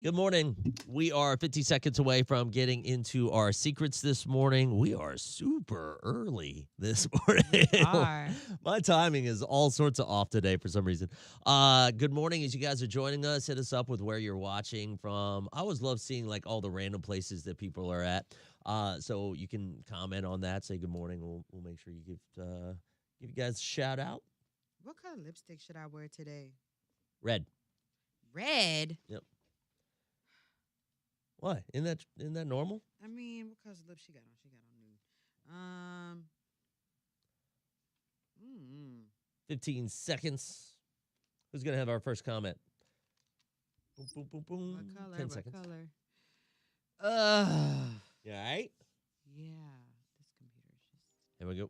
Good morning. We are 50 seconds away from getting into our secrets this morning. We are super early this We morning. are. My timing is all sorts of off today for some reason. Good morning as you guys are joining us. Hit us up with where you're watching from. I always love seeing like all the random places that people are at. So you can comment on that, say good morning. We'll make sure you give you guys a shout out. What color lipstick should I wear today? Red. Red. Yep. Why? Isn't that normal? I mean, what color lip she got on? She got on nude. 15 seconds. Who's going to have our first comment? Boom, boom, boom, boom. What color? 10 what seconds. color? You all right? Yeah. This computer's just. Here we go.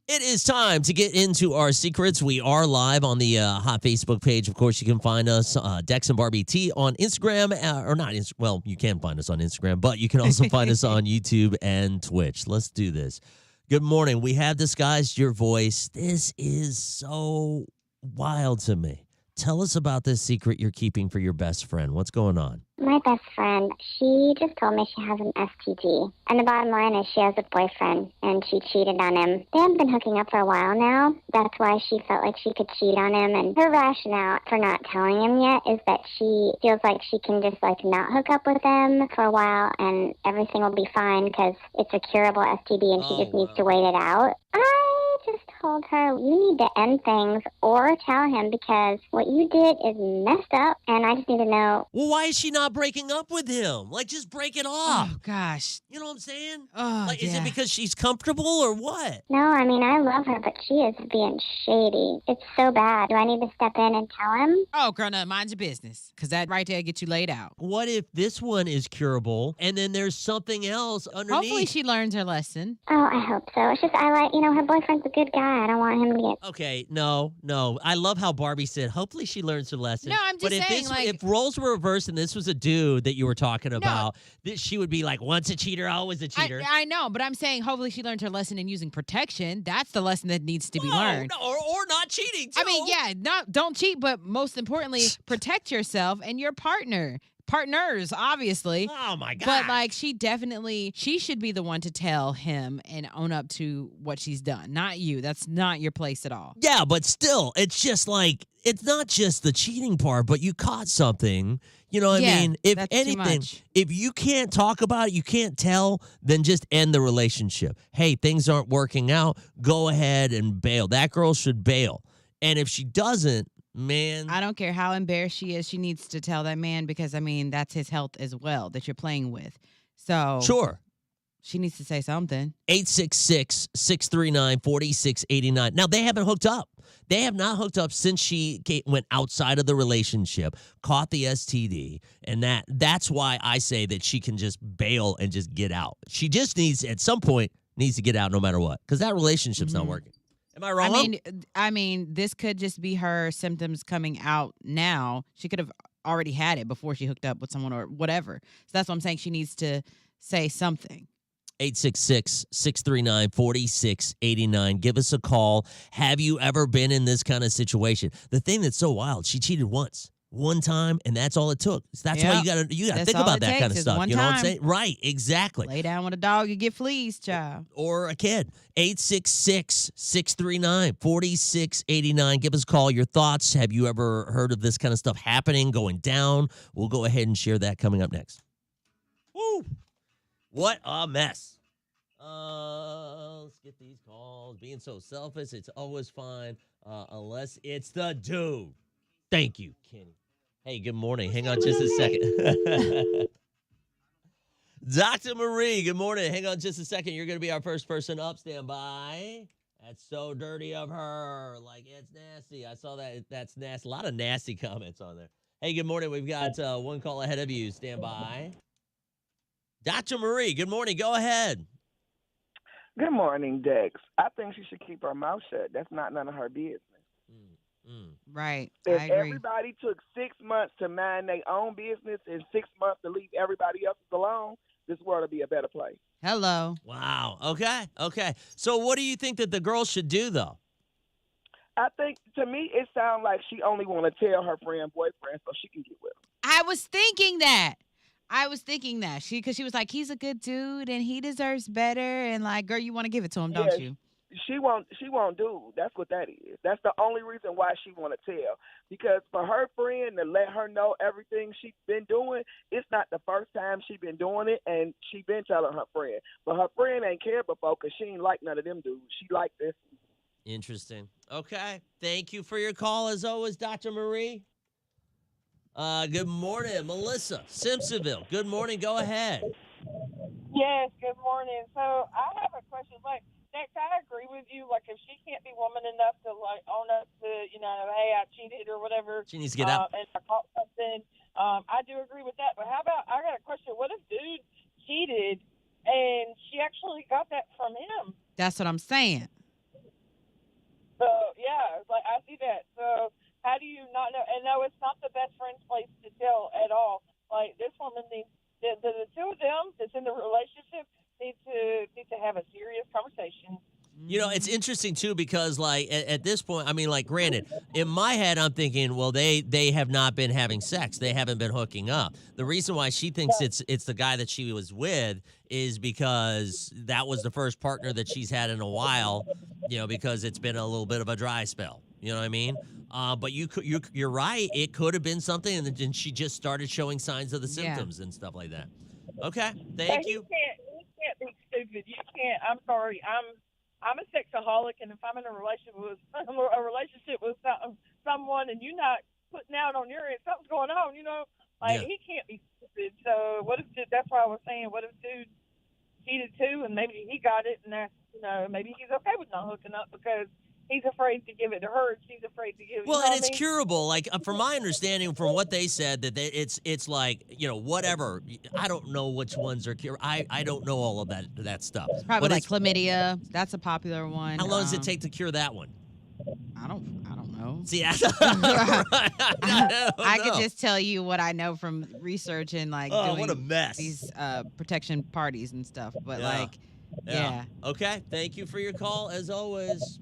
It is time to get into our secrets. We are live on the hot Facebook page. Of course, you can find us, Dex and Barbie T, on Instagram, or not. Well, you can find us on Instagram, but you can also find us on YouTube and Twitch. Let's do this. Good morning. We have disguised your voice. This is so wild to me. Tell us about this secret you're keeping for your best friend. What's going on? My best friend, she just told me she has an STD. And the bottom line is she has a boyfriend, and she cheated on him. They haven't been hooking up for a while now. That's why she felt like she could cheat on him. And her rationale for not telling him yet is that she feels like she can just, not hook up with him for a while, and everything will be fine because it's a curable STD, and she just needs to wait it out. I just told her, you need to end things or tell him because what you did is messed up, and I just need to know. Well, why is she not breaking up with him? Like, just break it off. Oh gosh. You know what I'm saying? Oh, Is it because she's comfortable or what? No, I mean, I love her, but she is being shady. It's so bad. Do I need to step in and tell him? Oh, girl, no, mind your business. Because that right there get you laid out. What if this one is curable and then there's something else underneath? Hopefully she learns her lesson. Oh, I hope so. It's just, her boyfriend's a good guy. I don't want him to get... Okay, no. I love how Barbie said, hopefully she learns her lesson. No, I'm just saying, if roles were reversed and this was a dude that you were talking about, she would be like, once a cheater, always a cheater. I know, but I'm saying hopefully she learned her lesson in using protection. That's the lesson that needs to be learned. No, or not cheating, too. I mean, yeah, don't cheat, but most importantly, protect yourself and your partners, obviously. Oh, my God. But, she should be the one to tell him and own up to what she's done, not you. That's not your place at all. Yeah, but still, it's just it's not just the cheating part, but you caught something. You know what I mean? If that's anything, too much. if you can't talk about it, you can't tell, then just end the relationship. Hey, things aren't working out. Go ahead and bail. That girl should bail. And if she doesn't, man. I don't care how embarrassed she is. She needs to tell that man because, that's his health as well that you're playing with. So Sure. she needs to say something. 866-639-4689. Now, they haven't hooked up. They have not hooked up since she went outside of the relationship, caught the STD, and that's why I say that she can just bail and just get out. She just at some point, needs to get out no matter what, because that relationship's not working. Am I wrong? I mean, this could just be her symptoms coming out now. She could have already had it before she hooked up with someone or whatever. So that's what I'm saying. She needs to say something. 866-639-4689. Give us a call. Have you ever been in this kind of situation? The thing that's so wild, she cheated one time, and that's all it took. So that's why you gotta think about that kind of stuff. You know what I'm saying? Right, exactly. Lay down with a dog, you get fleas, child. Or a kid. 866-639-4689. Give us a call. Your thoughts. Have you ever heard of this kind of stuff happening, going down? We'll go ahead and share that coming up next. Woo! What a mess. Let's get these calls. Being so selfish, it's always fine, unless it's the dude. Thank you, Kenny. Hey, good morning. Hang on just a second. Dr. Marie, good morning. Hang on just a second. You're going to be our first person up. Stand by. That's so dirty of her. It's nasty. I saw that. That's nasty. A lot of nasty comments on there. Hey, good morning. We've got one call ahead of you. Stand by. Dr. Marie, good morning. Go ahead. Good morning, Dex. I think she should keep her mouth shut. That's not none of her business. Right. If I agree. everybody took 6 months to mind their own business and 6 months to leave everybody else alone, this world would be a better place. Hello. Wow. Okay. Okay. So what do you think that the girl should do though? I think to me it sounds like she only want to tell her friend boyfriend so she can get with him. I was thinking that. Because she was like, he's a good dude and he deserves better. And like, girl, you want to give it to him, don't Yeah, you? she won't do. That's what that is. That's the only reason why she want to tell. Because for her friend to let her know everything she's been doing, it's not the first time she been doing it, and she been telling her friend. But her friend ain't cared before because she ain't like none of them dudes. She like this. Interesting. Okay. Thank you for your call as always, Dr. Marie. Good morning, Melissa Simpsonville. Good morning. Go ahead. Yes, good morning. So I have a question. Like, Dex, I agree with you. Like, if she can't be woman enough to like own up to, hey, I cheated or whatever, She needs to get out. and I caught something, I do agree with that. But how about I got a question? What if dude cheated and she actually got that from him? That's what I'm saying. So yeah, it's like I see that. So how do you not know? And no, it's not the best friend's place to tell at all. Like this woman needs the two of them that's in the relationship need to have a serious conversation. You know, it's interesting too because like at this point, I mean, like, granted, in my head, I'm thinking, well, they have not been having sex, they haven't been hooking up. The reason why she thinks it's the guy that she was with is because that was the first partner that she's had in a while. You know, because it's been a little bit of a dry spell. You know what I mean? But you're right. It could have been something, and then she just started showing signs of the Yeah. symptoms and stuff like that. Okay, But thank he you. can't be stupid. You can't. I'm sorry. I'm a sexaholic, and if I'm in a relationship with someone, and you're not putting out on your end, something's going on. Yeah. He can't be stupid. So what if that's why I was saying, what if dude cheated too, and maybe he got it, and that's maybe he's okay with not hooking up because he's afraid to give it to her, and she's afraid to give it. Well, You know and what it's I mean? curable. Like from my understanding, from what they said, that it's like whatever. I don't know which ones are cure. I don't know all of that stuff. It's probably But like it's chlamydia. That's a popular one. how long does it take to cure that one? I don't know. See, I I could know. just tell you what I know from research and like Oh, doing what a mess. these protection parties and stuff. But Yeah. like, yeah. Okay. Thank you for your call as always.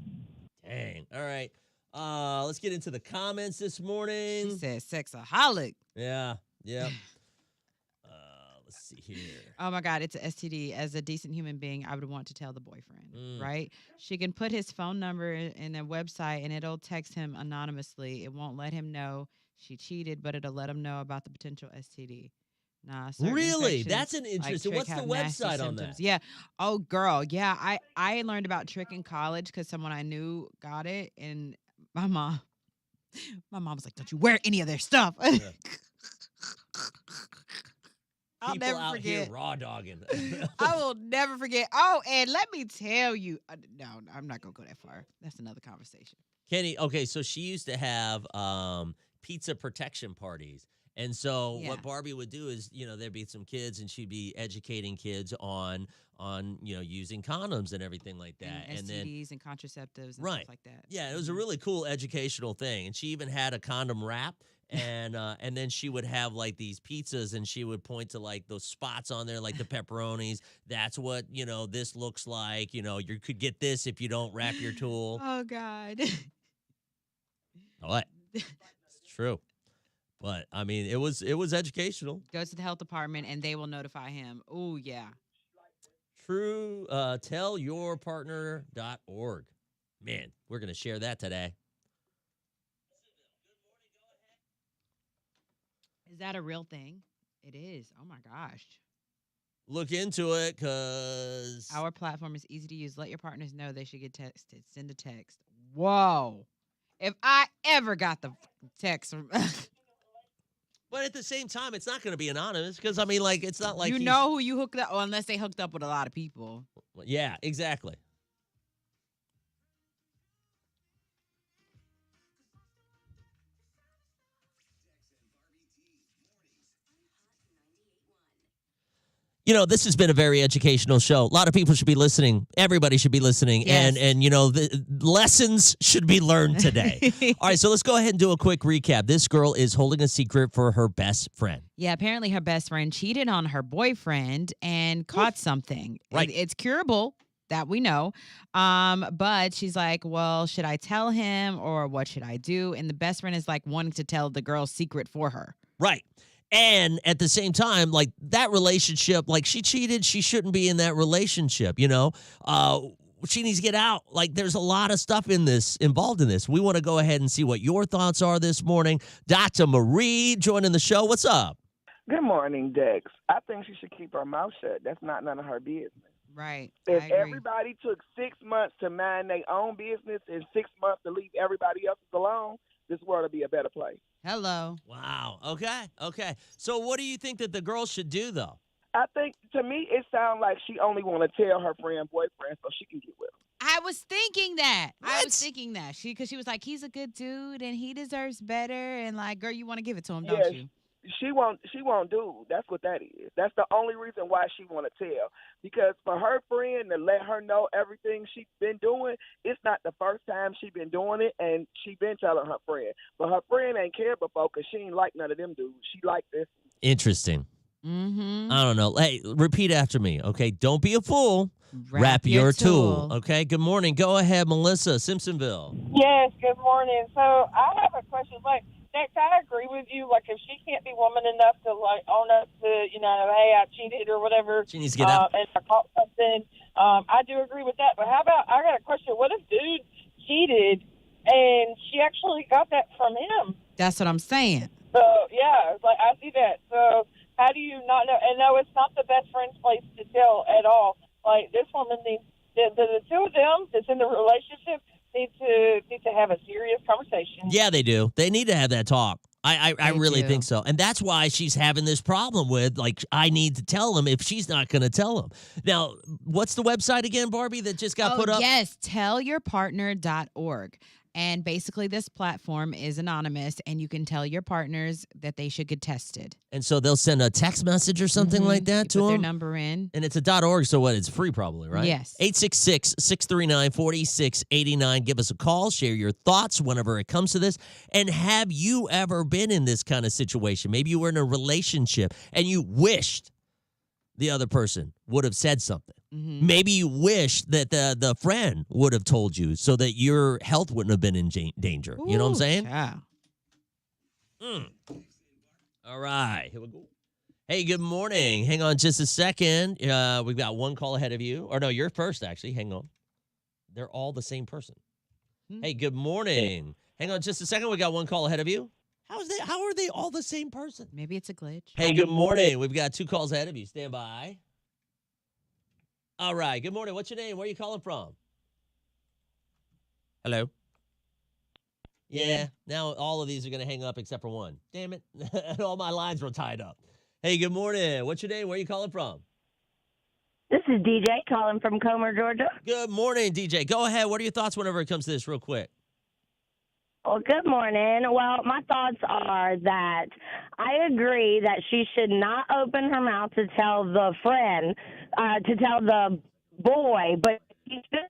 Dang. All right. Let's get into the comments this She morning. said sexaholic. Yeah. Yep. Let's see here. Oh my God, it's a STD. As a decent human being, I would want to tell the boyfriend, Mm. right? She can put his phone number in a website and it'll text him anonymously. It won't let him know she cheated, but it'll let him know about the potential STD. Nah, certain Really? infections That's an like interesting. Trick What's the have nasty website on symptoms. that? Yeah. Oh, girl. Yeah. I learned about Trick in college because someone I knew got it, and my mom was like, "Don't you wear any of their stuff." Yeah. I'll People never out forget. here raw dogging. I will never forget. Oh, and let me tell you, no, I'm not gonna go that far. That's another conversation. Kenny, okay, so she used to have pizza protection parties. And so Yeah. what Barbie would do is, there'd be some kids and she'd be educating kids on using condoms and everything like that. And And then STDs and contraceptives and Right. stuff like that. yeah, it was a Mhm. really cool educational thing. And she even had a condom wrap. And then she would have like these pizzas and she would point to like those spots on there, like the pepperonis. That's what, this looks like. You could get this if you don't wrap your tool. Oh God. What? It's true. But I mean, it was educational. Go to the health department and they will notify him. Oh yeah. True. Tellyourpartner.org. Man, we're gonna share that today. Is that a real thing? It is. Oh my gosh. Look into it, cause Our platform is easy to use. Let your partners know they should get texted. Send a text. Whoa. If I ever got the text from but at the same time, it's not gonna be anonymous because I mean, like, it's not like you he's- know who you hooked up, unless they hooked up with a lot of people. Yeah, exactly. This has been a very educational show. A lot of people should be listening. Everybody should be listening. Yes. And the lessons should be learned today. All right, so let's go ahead and do a quick recap. This girl is holding a secret for her best friend. Yeah, apparently her best friend cheated on her boyfriend and caught something. Right. It's curable, that we know. But she's like, well, should I tell him or what should I do? And the best friend is like wanting to tell the girl's secret for her. Right. And at the same time, like that relationship, like she cheated, she shouldn't be in that relationship, she needs to get out. Like there's a lot of stuff involved in this. We want to go ahead and see what your thoughts are this morning. Dr. Marie joining the show. What's up? Good morning, Dex. I think she should keep her mouth shut. That's not none of her business. Right. If I agree. everybody took 6 months to mind their own business and 6 months to leave everybody else's alone, this world would be a better place. Hello. Wow. Okay. So what do you think that the girl should do, though? I think, to me, it sounds like she only want to tell her friend, boyfriend, so she can get with him. I was thinking that. What? Because she was like, he's a good dude and he deserves better. And like, girl, you want to give it to him, Yes. don't you? She won't do. That's what that is. That's the only reason why she want to tell. Because for her friend to let her know everything she's been doing, it's not the first time she been doing it, and she been telling her friend. But her friend ain't cared before because she ain't like none of them dudes. She like this. Interesting. Mm-hmm. I don't know. Hey, repeat after me, okay? Don't be a fool. Wrap your tool. Okay, good morning. Go ahead, Melissa, Simpsonville. Yes, good morning. So I have a question. Like, Dex, I agree with you. Like, if she can't be woman enough to, like, own up to, hey, I cheated or whatever. She needs to get out. And I caught something. I do agree with that. But how about, I got a question. What if dude cheated and she actually got that from him? That's what I'm saying. So, yeah, it's like, I see that. So how do you not know? And no, it's not the best friend's place to tell at all. Like, this woman needs, the two of them that's in the relationship need to have a serious conversation. Yeah, they do. They need to have that talk. I They really do. think so. And that's why she's having this problem with, like, I need to tell him if she's not going to tell him. Now, what's the website again, Barbie, that just got put up? Yes, tellyourpartner.org. And basically, this platform is anonymous, and you can tell your partners that they should get tested. And so they'll send a text message or something Mhm. like that You to put their them? number in. And it's a .org, so what? It's free probably, right? Yes. 866-639-4689. Give us a call. Share your thoughts whenever it comes to this. And have you ever been in this kind of situation? Maybe you were in a relationship and you wished the other person would have said something. Mm-hmm. Maybe you wish that the friend would have told you so that your health wouldn't have been in danger. You know what I'm saying? Yeah. All right, here we go. Hey, good morning. Hang on just a second. We've got one call ahead of you. Or no, you're first, actually. Hang on. They're all the same person. Hey, good morning. Hang on just a second. We got one call ahead of you. How are they all the same person? Maybe it's a glitch. Hey, good morning. We've got two calls ahead of you. Stand by. All right. Good morning. What's your name? Where are you calling from? Hello? Yeah. Now all of these are going to hang up except for one. Damn it. All my lines were tied up. Hey, good morning. What's your name? Where are you calling from? This is DJ calling from Comer, Georgia. Good morning, DJ. Go ahead. What are your thoughts whenever it comes to this real quick? Well, good morning. Well, my thoughts are that I agree that she should not open her mouth to tell the friend, to tell the boy, but she should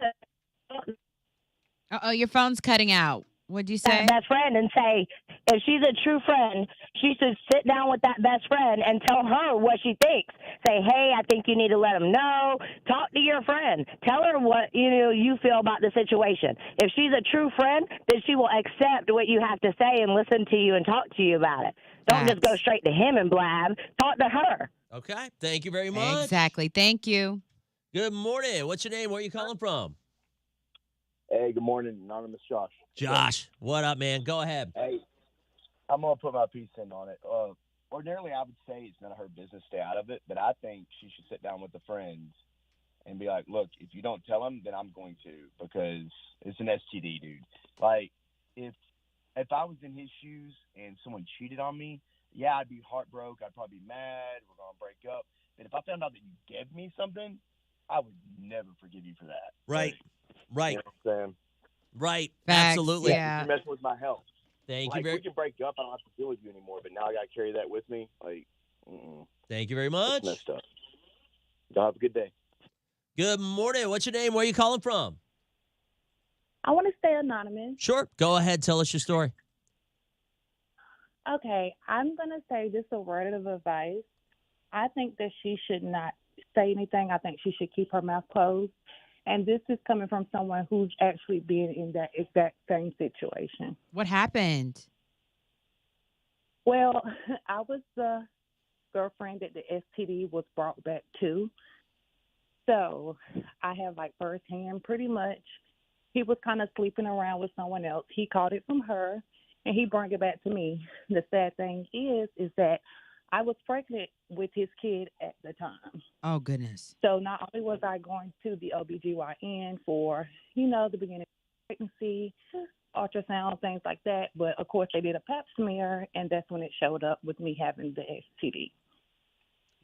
Uh-oh, your phone's cutting out. What'd you say? that best friend and say, if she's a true friend, she should sit down with that best friend and tell her what she thinks. Say, hey, I think you need to let him know. Talk to your friend. Tell her what you feel about the situation. If she's a true friend, then she will accept what you have to say and listen to you and talk to you about it. Don't just go straight to him and blab. Talk to her. Okay. Thank you very much. Exactly. Thank you. Good morning. What's your name? Where are you calling from? Hey, good morning, Anonymous Josh. Josh. What up, man? Go ahead. Hey, I'm going to put my piece in on it. Ordinarily, I would say it's none of her business, stay out of it, but I think she should sit down with the friends and be like, look, if you don't tell them, then I'm going to, because it's an STD, dude. Like, if I was in his shoes and someone cheated on me, yeah, I'd be heartbroken. I'd probably be mad. We're going to break up. But if I found out that you gave me something, I would never forgive you for that. Right. Right. You know what I'm saying? Right. Facts, Absolutely. yeah. You're messing with my health. Thank Like, you very we can break up. I don't have to deal with you anymore. But now I got to carry that with me. Like, Thank you very it's much. messed up. Y'all have a good day. Good morning. What's your name? Where are you calling from? I want to stay anonymous. Sure. Go ahead. Tell us your story. Okay, I'm going to say just a word of advice. I think that she should not say anything. I think she should keep her mouth closed. And this is coming from someone who's actually been in that exact same situation. What happened? Well, I was the girlfriend that the STD was brought back to. So I have like firsthand pretty much. He was kind of sleeping around with someone else. He caught it from her, and he brought it back to me. The sad thing is that I was pregnant with his kid at the time. Oh, goodness. So not only was I going to the OBGYN for, the beginning of pregnancy, ultrasound, things like that, but of course they did a pap smear, and that's when it showed up with me having the STD.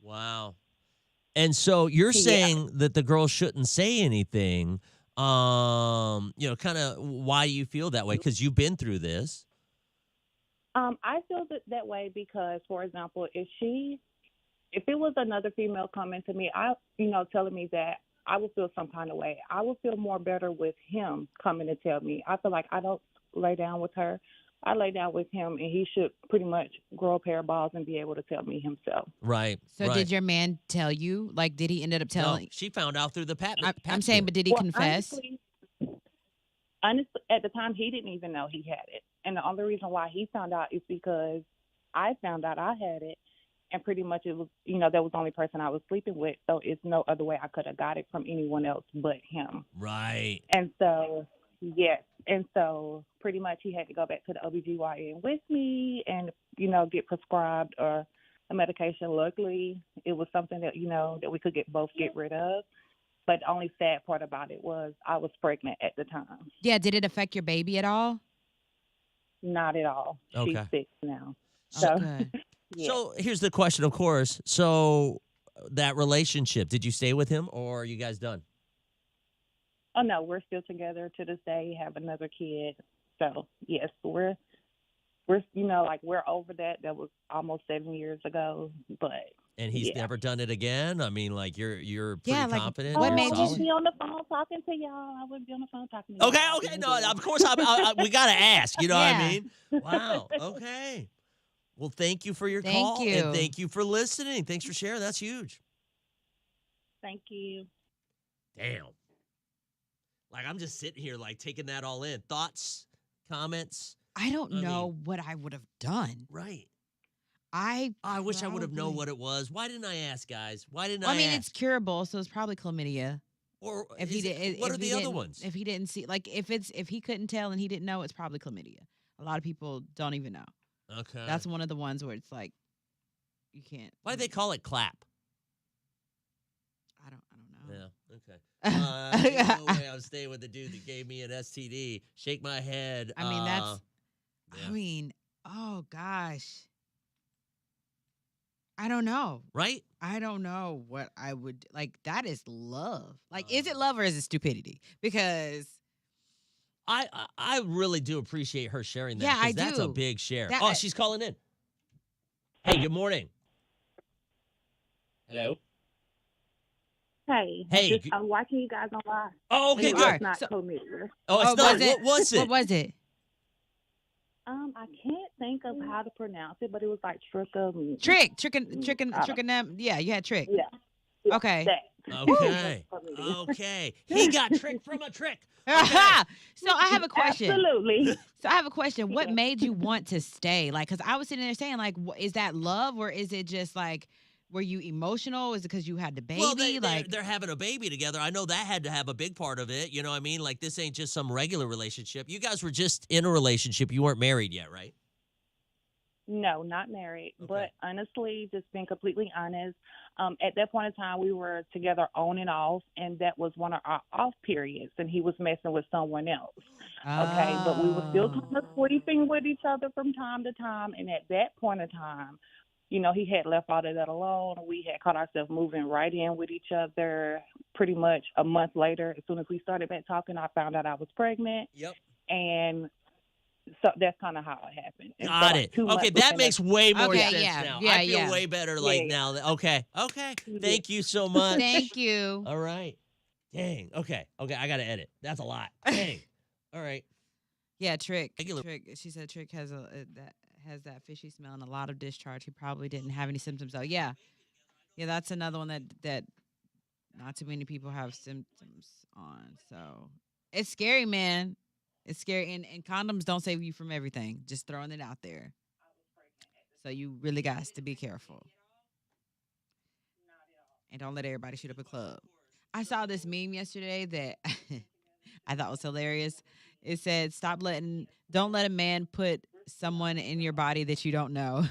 Wow. And so you're saying that the girl shouldn't say anything. Kind of why you feel that way? Because you've been through this. I feel that way because, for example, if it was another female coming to me, telling me that, I would feel some kind of way. I would feel more better with him coming to tell me. I feel like I don't lay down with her. I lay down with him, and he should pretty much grow a pair of balls and be able to tell me himself. Right. So right. did your man tell you? Like, did he end up telling? No, she found out through the pap. I'm saying, but did he confess? Honestly, at the time, he didn't even know he had it. And the only reason why he found out is because I found out I had it. And pretty much it was, that was the only person I was sleeping with. So it's no other way I could have got it from anyone else but him. Right. And so, yes. And so pretty much he had to go back to the OBGYN with me and, get prescribed a medication. Luckily, it was something that, that we could both get rid of. But the only sad part about it was I was pregnant at the time. Yeah. Did it affect your baby at all? Not at all. Okay. She's 6 now. So, good. Yeah. So here's the question, of course. So that relationship, did you stay with him or are you guys done? Oh, no, we're still together to this day, have another kid. So, yes, we're we're over that. That was almost 7 years ago, but. And he's never done it again? I mean, like, you're pretty confident? What you're made solid? I would be on the phone talking to y'all. I would be on the phone talking to y'all. Okay. No, of course, we got to ask. You know what I mean? Wow. Okay. Well, thank you for your call. Thank you. And thank you for listening. Thanks for sharing. That's huge. Thank you. Damn. Like, I'm just sitting here, like, taking that all in. Thoughts, comments? I don't know what I would have done. Right. I wish I would have known what it was. Why didn't I ask, guys? Why didn't I mean, ask? it's curable, so it's probably chlamydia. Or If he did, what are the other ones? If he didn't see, like, if he couldn't tell and he didn't know, it's probably chlamydia. A lot of people don't even know. Okay. That's one of the ones where it's like you can't. Why do they call it clap? I don't know. Yeah. Okay. Ain't no way I'm staying with the dude that gave me an STD. Shake my head. I mean, that's. yeah. I mean, oh gosh. I don't know. Right? I don't know what I would like. That is love. Like, is it love or is it stupidity? Because I really do appreciate her sharing that. Yeah, I That's a do. big share. That- She's calling in. Hey, good morning. Hello. Hey. Hey. I'm watching you guys on live. Oh, okay, You good. are. It's not So- chlamydia. Oh, it's Oh, not. was it? What was it? What was it? I can't think of how to pronounce it, but it was like Trichinum. Yeah, you had trick. Yeah. Okay. That. Okay. Chlamydia. Okay. He got tricked from a trick. So I have a question. Absolutely. So I have a question. What made you want to stay? Like, because I was sitting there saying, like, is that love or is it just like, were you emotional? Is it because you had the baby? Well, they're having a baby together. I know that had to have a big part of it. You know what I mean? Like, this ain't just some regular relationship. You guys were just in a relationship. You weren't married yet, right? No, not married. Okay. But honestly, just being completely honest, at that point in time, we were together on and off, and that was one of our off periods, and he was messing with someone else. Okay, but we were still kind of sleeping with each other from time to time, and at that point in time, he had left all of that alone. We had caught ourselves moving right in with each other. Pretty much a month later, as soon as we started back talking, I found out I was pregnant. Yep. And So that's kind of how it happened. And so, Got like, it. 2 months Okay, that within makes way more Okay, sense yeah, now. yeah, I feel yeah. way better Yeah. now. Okay. Yeah. Thank you so much. Thank you. All right. Dang. Okay. I got to edit. That's a lot. Dang. All right. Yeah, Trick. Regular- Trick. She said Trick has that fishy smell and a lot of discharge. He probably didn't have any symptoms though. Yeah, that's another one that not too many people have symptoms on. So it's scary, man. It's scary, and condoms don't save you from everything. Just throwing it out there. So you really got to be careful, and don't let everybody shoot up a club. I saw this meme yesterday that I thought was hilarious. It said, don't let a man put someone in your body that you don't know.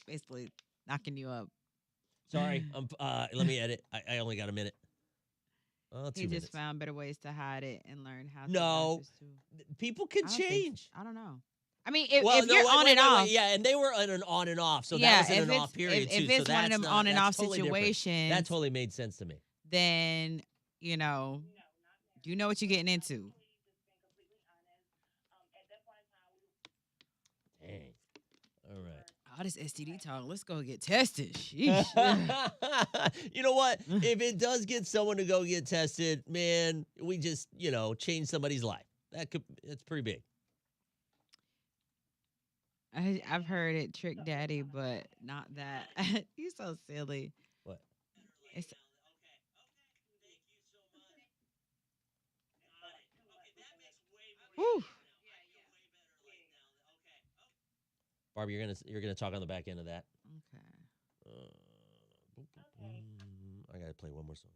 Basically, knocking you up. Sorry. Let me edit. I only got a minute. Oh, 2 He minutes. just found better ways to hide it and learn how to. No. manage to- People can I don't think so. change. I don't know. I mean, if Well, no, you're wait, on wait, and wait, off. wait. Yeah, and they were on and off, so Yeah, that was in if an it's- off period if too. it's so one of that's them not- on and that's off totally different. situations- That totally made sense to me. Then you know what you're getting into. Dang. All right. All this STD talk. Let's go get tested. Sheesh. You know what? If it does get someone to go get tested, man, we just, change somebody's life. It's pretty big. I've heard it, Trick Daddy, but not that. He's so silly. What? It's, Whew. Barbie, you're gonna talk on the back end of that. Okay. I gotta play one more song.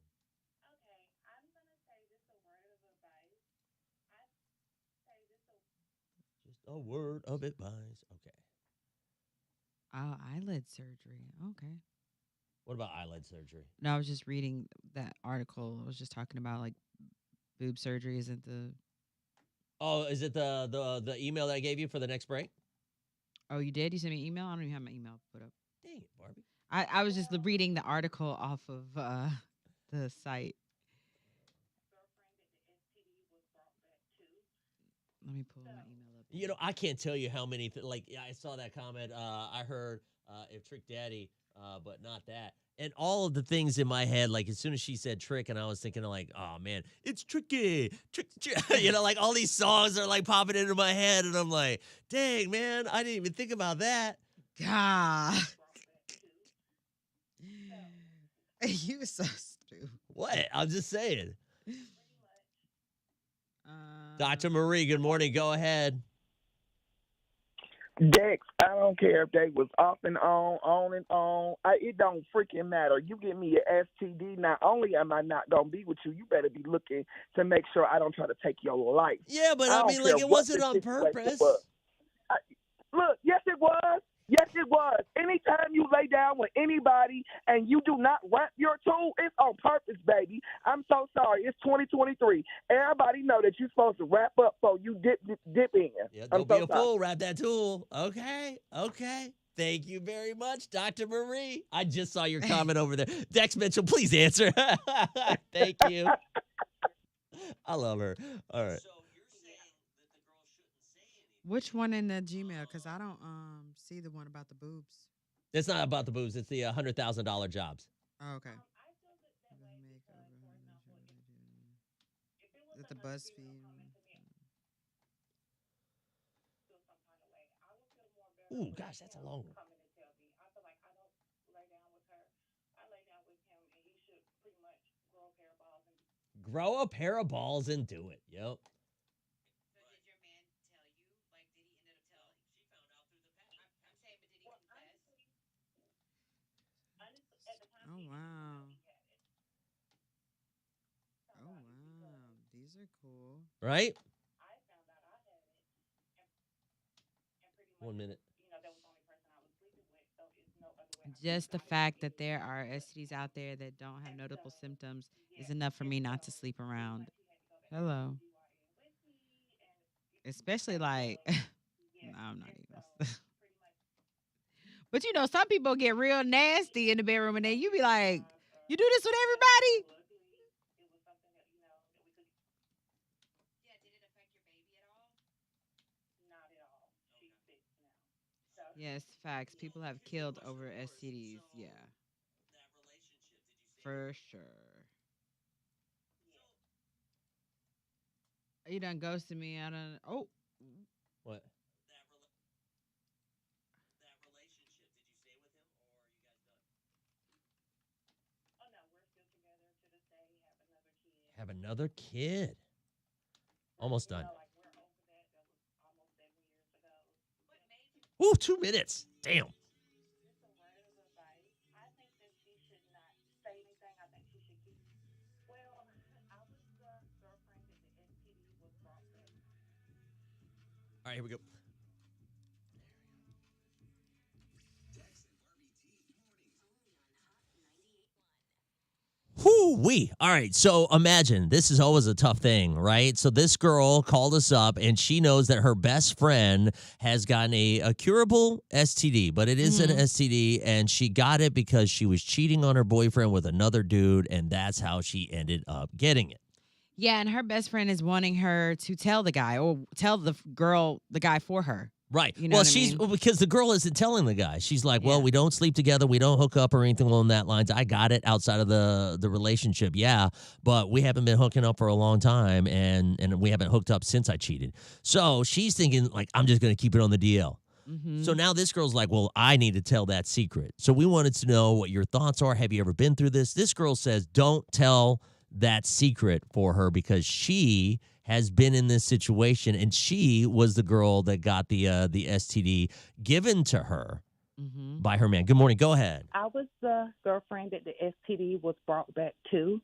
Just a word of advice. Okay. Oh, eyelid surgery. Okay. What about eyelid surgery? No, I was just reading that article. I was just talking about like boob surgery isn't the. Oh, is it the email that I gave you for the next break? Oh, you did? You sent me an email? I don't even have my email put up. Dang it, Barbie. I was just reading the article off of the site. Let me pull my email up. I can't tell you how many. I saw that comment. I heard if Trick Daddy, but not that. And all of the things in my head, like as soon as she said Trick, and I was thinking like, oh man, it's tricky, trick. Like all these songs are like popping into my head, and I'm like, dang man, I didn't even think about that. God. You so stupid. What? I'm just saying. Uh, Dr. Marie, good morning. Go ahead. Dex, I don't care if they was off and on and on. It don't freaking matter. You give me your STD, not only am I not going to be with you, you better be looking to make sure I don't try to take your life. Yeah, but I don't mean, like, care it what wasn't the on situation purpose. was. Look, yes, it was. Yes, it was. Anytime you lay down with anybody and you do not wrap your tool, it's on purpose, baby. I'm so sorry. It's 2023. Everybody know that you're supposed to wrap up so you dip in. Yeah, I'm don't be so a sorry. fool. Wrap that tool. Okay. Thank you very much, Dr. Marie. I just saw your comment over there. Dex Mitchell, please answer. Thank you. I love her. All right. which one in the Gmail? Because I don't see the one about the boobs. It's not about the boobs. It's the $100,000 jobs. Oh, okay. Is it the BuzzFeed? Ooh, gosh, that's a long one. Grow a pair of balls and do it. Yep. So did your man tell you? Like, did he end up telling? She found out through the past. I'm saying, but did he confess? Oh, wow. Oh, wow. These are cool. Right? 1 minute. Just the fact that there are STDs out there that don't have notable symptoms is enough for me not to sleep around. Hello. Especially like, no, I'm not even. But some people get real nasty in the bedroom, and then you be like, you do this with everybody? Yes, facts. People have killed over STDs. Yeah, for sure. You done ghosted me. I don't. Oh, What? Have another kid. Almost done. Ooh, 2 minutes. Damn. All right, here we go. Whoo-wee. All right, so imagine, this is always a tough thing, right? So this girl called us up, and she knows that her best friend has gotten a curable STD, but it is an STD, and she got it because she was cheating on her boyfriend with another dude, and that's how she ended up getting it. yeah. And her best friend is wanting her to tell the guy or tell the girl, the guy for her. Right. You know Well, what I mean? because the girl isn't telling the guy. She's like, well, Yeah. we don't sleep together. We don't hook up or anything along that lines. I got it outside of the relationship. Yeah. But we haven't been hooking up for a long time and we haven't hooked up since I cheated. So she's thinking like, I'm just going to keep it on the DL. Mm-hmm. So now this girl's like, well, I need to tell that secret. So we wanted to know what your thoughts are. Have you ever been through this? This girl says, don't tell that secret for her because she has been in this situation and she was the girl that got the STD given to her Mm-hmm. by her man. Good morning. Go ahead. I was the girlfriend that the STD was brought back to.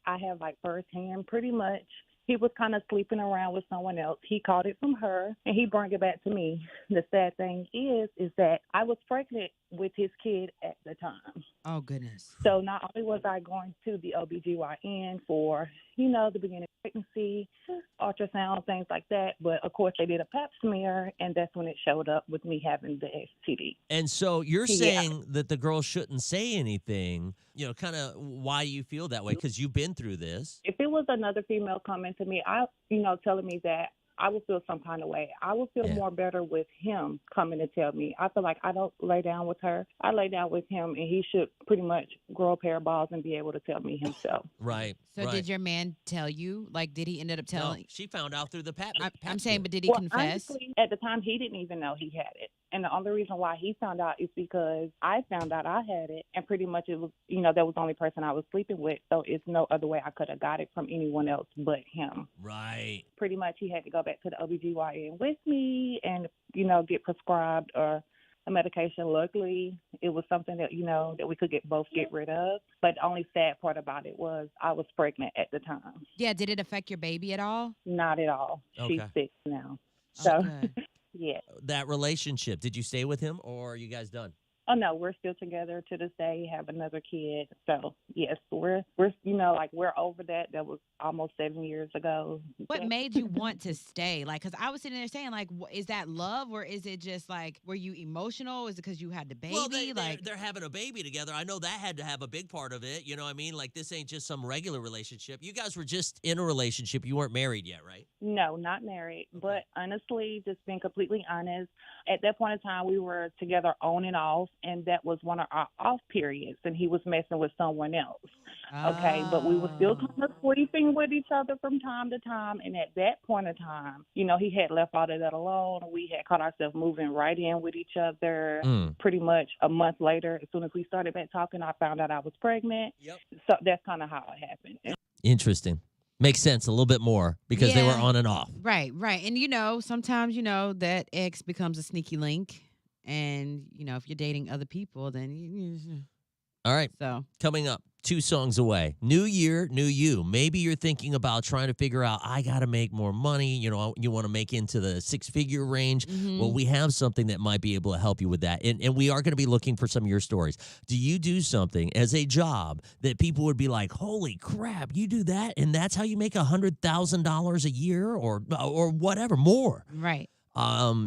I have like firsthand pretty much. He was kind of sleeping around with someone else. He caught it from her and he brought it back to me. The sad thing is that I was pregnant with his kid at the time. Oh goodness. So not only was I going to the OBGYN for, the beginning of pregnancy, ultrasound, things like that, but of course they did a pap smear and that's when it showed up with me having the STD. And so you're Yeah. saying that the girl shouldn't say anything, kind of why you feel that way because you've been through this. If it was another female coming to me, telling me that, I would feel some kind of way. I would feel Yeah. more better with him coming to tell me. I feel like I don't lay down with her. I lay down with him, and he should pretty much grow a pair of balls and be able to tell me himself. Right. So right. did your man tell you? Like, did he end up No, telling? she found out through the pap. I'm saying, but did he Well, confess? honestly, at the time, he didn't even know he had it. And the only reason why he found out is because I found out I had it. And pretty much it was, that was the only person I was sleeping with. So it's no other way I could have got it from anyone else but him. Right. Pretty much he had to go back to the OBGYN with me and, get prescribed or a medication. Luckily, it was something that, that we could both get rid of. But the only sad part about it was I was pregnant at the time. Yeah. Did it affect your baby at all? Not at all. She's Okay. 6 now. Oh, So, good. yeah. That relationship, did you stay with him or are you guys done? Oh no, we're still together to this day. Have another kid. So yes, we're we're over that. That was almost 7 years ago. What Yeah. made you want to stay? Like, because I was sitting there saying, like, is that love or is it just like, were you emotional? Is it because you had the baby? Well, they're like, having a baby together. I know that had to have a big part of it. You know what I mean? Like, this ain't just some regular relationship. You guys were just in a relationship. You weren't married yet, right? No, not married. Okay. But honestly, just being completely honest, at that point in time, we were together on and off, and that was one of our off periods, and he was messing with someone else. Okay, but we were still kind of sleeping with each other from time to time, and at that point in time, he had left all of that alone. We had caught ourselves moving right in with each other. Mm. Pretty much a month later, as soon as we started back talking, I found out I was pregnant. Yep. So that's kind of how it happened. Interesting. Makes sense a little bit more because they were Yeah. on and off. right. And sometimes, that ex becomes a sneaky link. And, if you're dating other people, then All right. so. Coming up, 2 songs away. New year, new you. Maybe you're thinking about trying to figure out, I got to make more money. You want to make into the 6-figure range. Mhm. Well, we have something that might be able to help you with that. And we are going to be looking for some of your stories. Do you do something as a job that people would be like, holy crap, you do that? And that's how you make $100,000 a year or whatever, more. Right.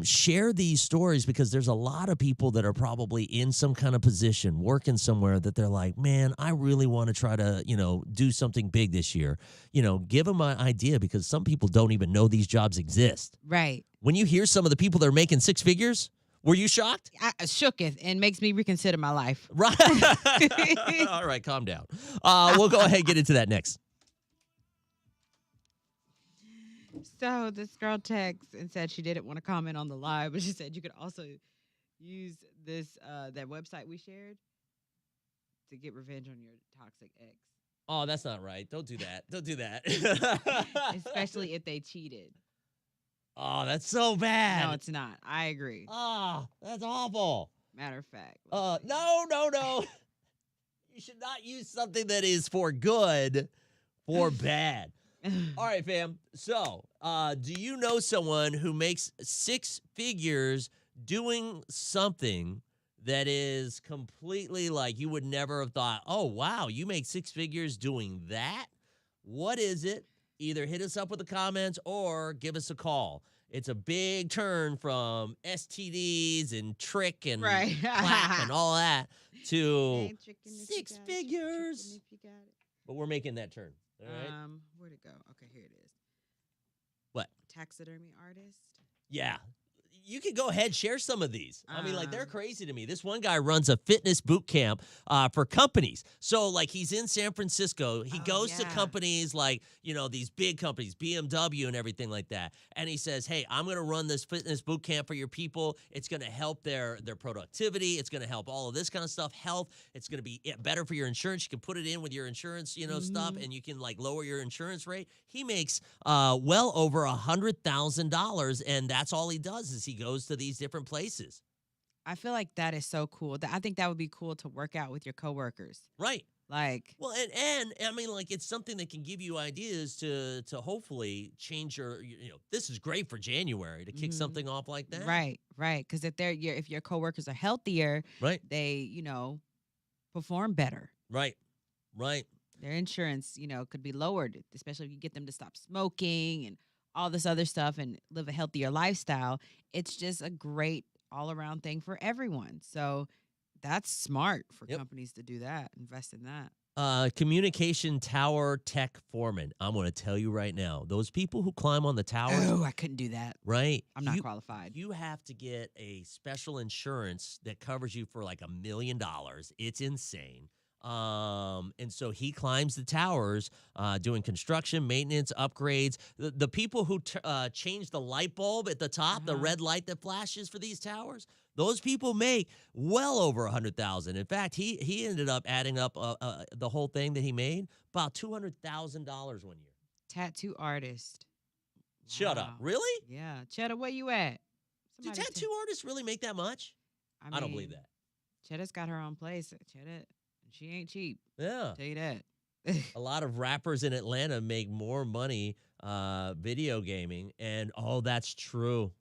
Share these stories because there's a lot of people that are probably in some kind of position working somewhere that they're like, man, I really want to try to, do something big this year. Give them an idea because some people don't even know these jobs exist. Right. When you hear some of the people that are making 6 figures, Were you shocked? I shooketh and makes me reconsider my life. Right. All right, calm down. We'll go ahead and get into that next. So this girl texted and said she didn't want to comment on the live, but she said you could also use this that website we shared to get revenge on your toxic ex. Oh, that's not right. Don't do that. Don't do that. Especially if they cheated. Oh, that's so bad. No, it's not. I agree. Oh, that's awful. Matter of fact. No. You should not use something that is for good for bad. All right, fam. So, do you know someone who makes six figures doing something that is completely like you would never have thought, oh, wow, you make six figures doing that? What is it? Either hit us up with the comments or give us a call. It's a big turn from STDs and trick and clap and all that to six figures. But we're making that turn. All right. Where'd it go? Okay, here it is. What? Taxidermy artist. Yeah. You can go ahead, share some of these. I mean, like, they're crazy to me. This one guy runs a fitness boot camp for companies. So, like, he's in San Francisco. He goes to companies like, you know, these big companies, BMW and everything like that. And he says, hey, I'm going to run this fitness boot camp for your people. It's going to help their productivity. It's going to help all of this kind of stuff, health. It's going to be better for your insurance. You can put it in with your insurance, you know, stuff, and you can, like, lower your insurance rate. He makes well over $100,000, and that's all he does is he goes to these different places. I feel like that is so cool. I think that would be cool to work out with your coworkers. Right. Like, well, and I mean, like, it's something that can give you ideas to hopefully change your, you know, this is great for January to kick something off like that. Right. Because if your coworkers are healthier, right, they, you know, perform better. Right. Their insurance, you know, could be lowered, especially if you get them to stop smoking and all this other stuff and live a healthier lifestyle. It's just a great all-around thing for everyone. So that's smart for companies to do that, invest in that. Communication tower tech foreman. I'm going to tell you right now, those people who climb on the towers. Oh, I couldn't do that. Right. I'm not qualified. You have to get a special insurance that covers you for like $1 million. It's insane. And so he climbs the towers, doing construction, maintenance, upgrades. The people who change the light bulb at the top, the red light that flashes for these towers, those people make well over $100,000. In fact, he ended up adding up the whole thing that he made about $200,000 one year. Tattoo artist. Shut up! Really? Yeah, Cheddar, where you at? Do tattoo artists really make that much? I don't believe that. Cheddar's got her own place. Cheddar. She ain't cheap. Yeah. I'll tell you that. A lot of rappers in Atlanta make more money video gaming. And, that's true.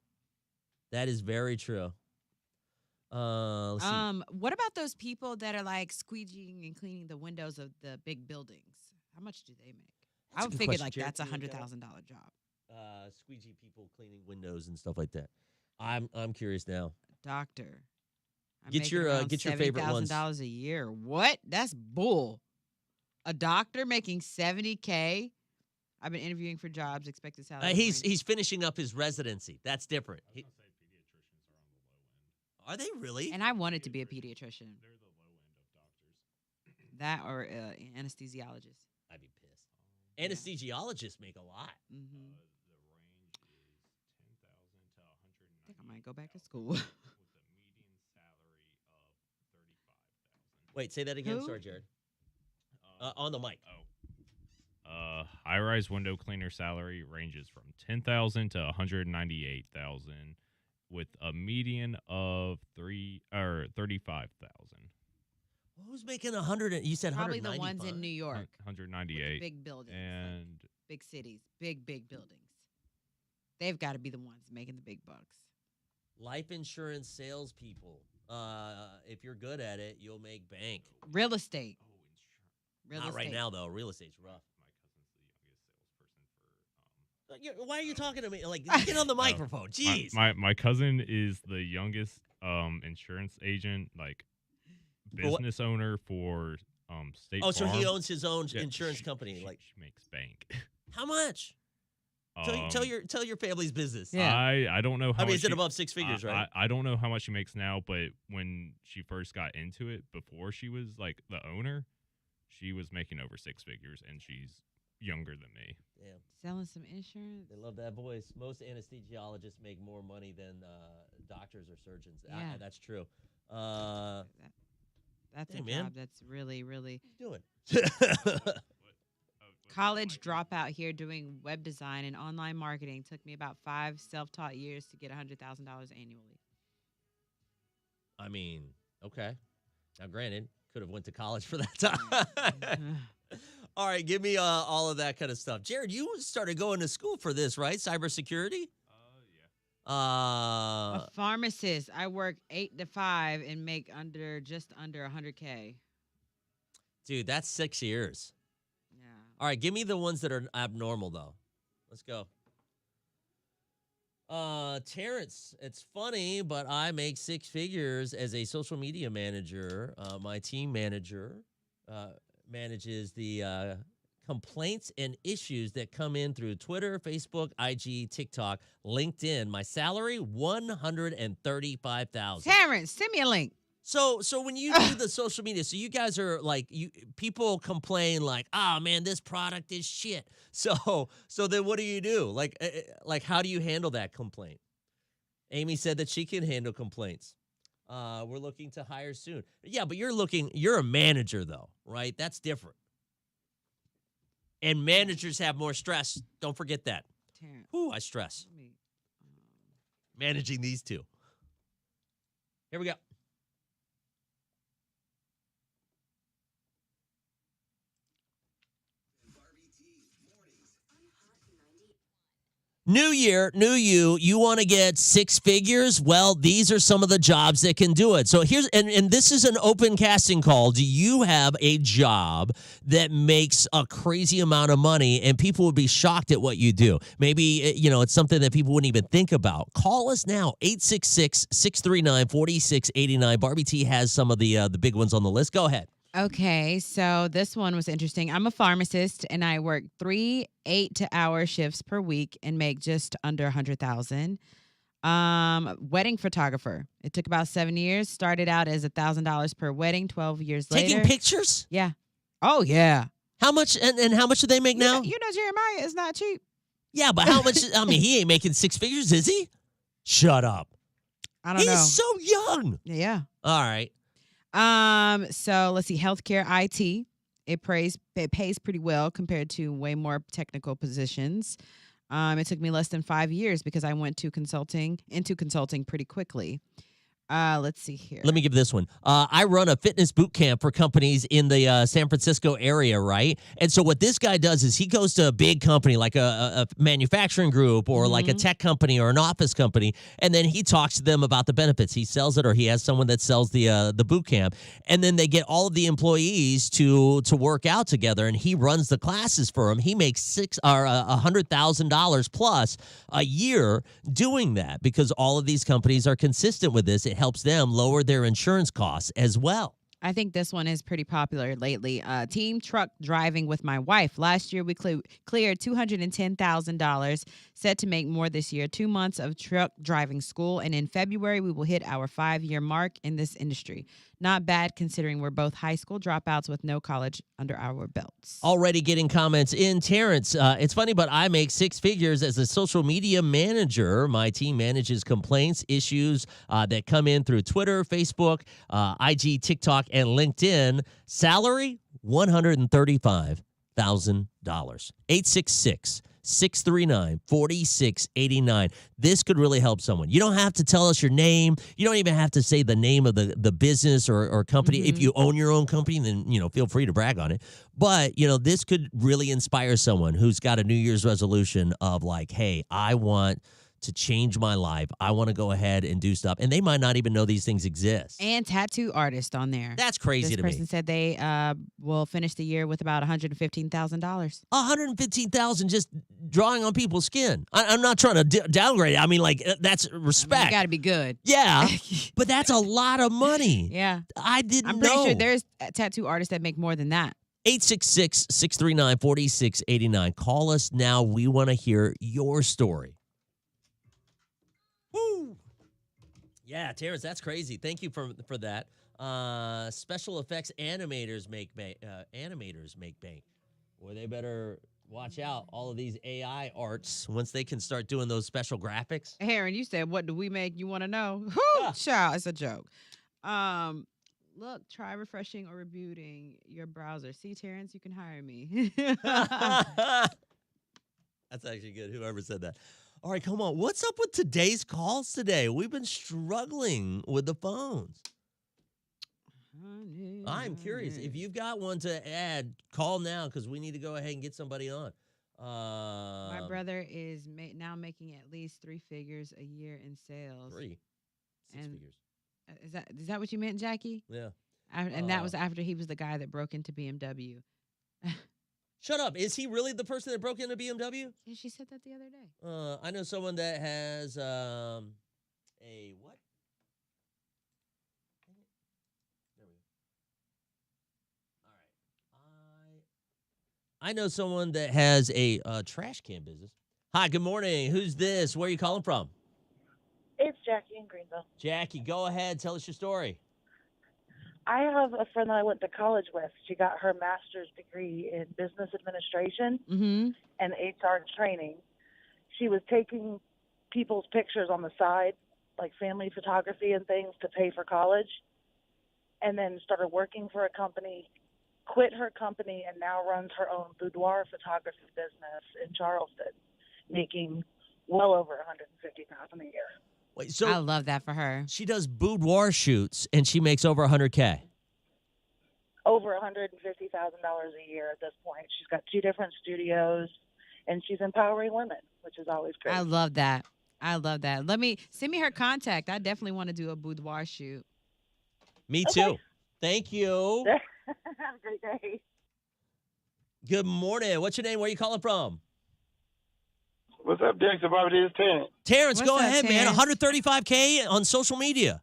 That is very true. Let's see. What about those people that are like squeegeeing and cleaning the windows of the big buildings? How much do they make? I would figure like that's $100,000 job. Squeegee people cleaning windows and stuff like that. I'm curious now. Doctor. Get your favorite ones. $70,000 a year. What? That's bull. A doctor making $70K. I've been interviewing for jobs. Expected salary. He's finishing up his residency. That's different. I was gonna say pediatricians are on the low end. Are they really? And I wanted to be a pediatrician. They're the low end of doctors. That or anesthesiologist. I'd be pissed. Anesthesiologists make a lot. The range is 10,000 to 190. I think I might go back to school. Wait, say that again. Who? Sorry, Jared. On the mic. High-rise window cleaner salary ranges from 10,000 to 198,000, with a median of 35,000. Who's making 100? You said Probably 195. the ones in New York. 198. Big buildings. And big cities. Big buildings. They've got to be the ones making the big bucks. Life insurance salespeople. If you're good at it, you'll make bank. Real estate. Not right now, though. Real estate's rough. My cousin's the youngest salesperson for. Why are you talking to me? Like, get on the microphone. Jeez. My cousin is the youngest insurance agent, like business owner for State Farm. So he owns his own insurance company. She Like, she makes bank. how much? Tell your family's business. Yeah. I don't know how I mean, much is it she- above six figures, right? I don't know how much she makes now, but when she first got into it, before she was like the owner, she was making over six figures, and she's younger than me. Damn. Selling some insurance. They love that voice. Most anesthesiologists make more money than doctors or surgeons. Yeah. That's true. That's Hey, a man. job that's really, really. What are you doing? College dropout here doing web design and online marketing. Took me about 5 self-taught years to get $100,000 annually. I mean, okay. Now, granted, could have went to college for that time. All right, give me all of that kind of stuff. Jared, you started going to school for this, right? Cybersecurity? Yeah. A pharmacist. I work 8 to 5 and make just under $100K. Dude, that's 6 years. Yeah. All right, give me the ones that are abnormal, though. Let's go. Terrence, it's funny, but I make 6 figures as a social media manager. My team manager manages the complaints and issues that come in through Twitter, Facebook, IG, TikTok, LinkedIn. My salary, $135,000. Terrence, send me a link. So when you do the social media, so you guys are like, people complain like, oh man, this product is shit. So then what do? Like how do you handle that complaint? Amy said that she can handle complaints. We're looking to hire soon. Yeah, but you're a manager though, right? That's different. And managers have more stress. Don't forget that. Terrence. Whew, I stress. Managing these two. Here we go. New year, new you. You want to get 6 figures? Well, these are some of the jobs that can do it. So here's, and this is an open casting call. Do you have a job that makes a crazy amount of money and people would be shocked at what you do? Maybe, it's something that people wouldn't even think about. Call us now, 866-639-4689. Barbie T has some of the big ones on the list. Go ahead. Okay, so this one was interesting. I'm a pharmacist and I work 3 8-hour shifts per week and make just under 100,000. Wedding photographer. It took about 7 years. Started out as $1,000 per wedding. 12 years later. Taking pictures? Yeah. Oh yeah. How much? And how much do they make now? Jeremiah is not cheap. Yeah, but how much? I mean, he ain't making 6 figures, is he? Shut up. I don't know. He's so young. Yeah. All right. So let's see, healthcare IT. It pays pretty well compared to way more technical positions. It took me less than 5 years because I went into consulting pretty quickly. Let's see here. Let me give this one. I run a fitness boot camp for companies in the San Francisco area, right? And so what this guy does is he goes to a big company like a manufacturing group or like a tech company or an office company, and then he talks to them about the benefits. He sells it, or he has someone that sells the boot camp, and then they get all of the employees to work out together, and he runs the classes for them. He makes $100,000 plus a year doing that because all of these companies are consistent with this. It helps them lower their insurance costs as well. I think this one is pretty popular lately. Team truck driving with my wife. Last year, we cleared $210,000, set to make more this year. 2 months of truck driving school, and in February, we will hit our 5-year mark in this industry. Not bad considering we're both high school dropouts with no college under our belts. Already getting comments in. Terrence, it's funny, but I make 6 figures as a social media manager. My team manages complaints, issues that come in through Twitter, Facebook, IG, TikTok, and LinkedIn. Salary, $135,000. 866-639-4689. This could really help someone. You don't have to tell us your name. You don't even have to say the name of the business or company. If you own your own company, then, feel free to brag on it. But, this could really inspire someone who's got a New Year's resolution of like, hey, I want to change my life. I want to go ahead and do stuff. And they might not even know these things exist. And tattoo artist on there. That's crazy to me. This person said they will finish the year with about $115,000. $115,000 just drawing on people's skin. I'm not trying to downgrade it. I mean, like, that's respect. You got to be good. Yeah, but that's a lot of money. Yeah. I didn't know. I'm pretty sure there's tattoo artists that make more than that. 866-639-4689. Call us now. We want to hear your story. Woo! Yeah, Terrence, that's crazy. Thank you for that. Special effects animators make bank. Boy, they better watch out. All of these AI arts, once they can start doing those special graphics. Aaron, you said, what do we make? You want to know? Whoo, Yeah. child, it's a joke. Look, try refreshing or rebooting your browser. See, Terrence, you can hire me. That's actually good. Whoever said that. All right, come on. What's up with today's calls today? We've been struggling with the phones. I'm curious. If you've got one to add, call now because we need to go ahead and get somebody on. My brother is now making at least 3 figures a year in sales. 6 figures. Is that what you meant, Jackie? Yeah. And that was after he was the guy that broke into BMW. Shut up. Is he really the person that broke into BMW? Yeah, she said that the other day. I know someone that has a what? There we go. All right. I know someone that has a trash can business. Hi, good morning. Who's this? Where are you calling from? It's Jackie in Greenville. Jackie, go ahead. Tell us your story. I have a friend that I went to college with. She got her master's degree in business administration and HR training. She was taking people's pictures on the side, like family photography and things, to pay for college, and then started working for a company, quit her company, and now runs her own boudoir photography business in Charleston, making well over $150,000 a year. Wait, so I love that for her. She does boudoir shoots, and she makes over $100K. Over $150,000 a year at this point. She's got 2 different studios, and she's empowering women, which is always great. I love that. Send me her contact. I definitely want to do a boudoir shoot. Me too. Thank you. Have a great day. Good morning. What's your name? Where are you calling from? What's up, Dexter? Bobby, this is Terrence. Terrence, What's go up, ahead, man. Terrence? 135K on social media.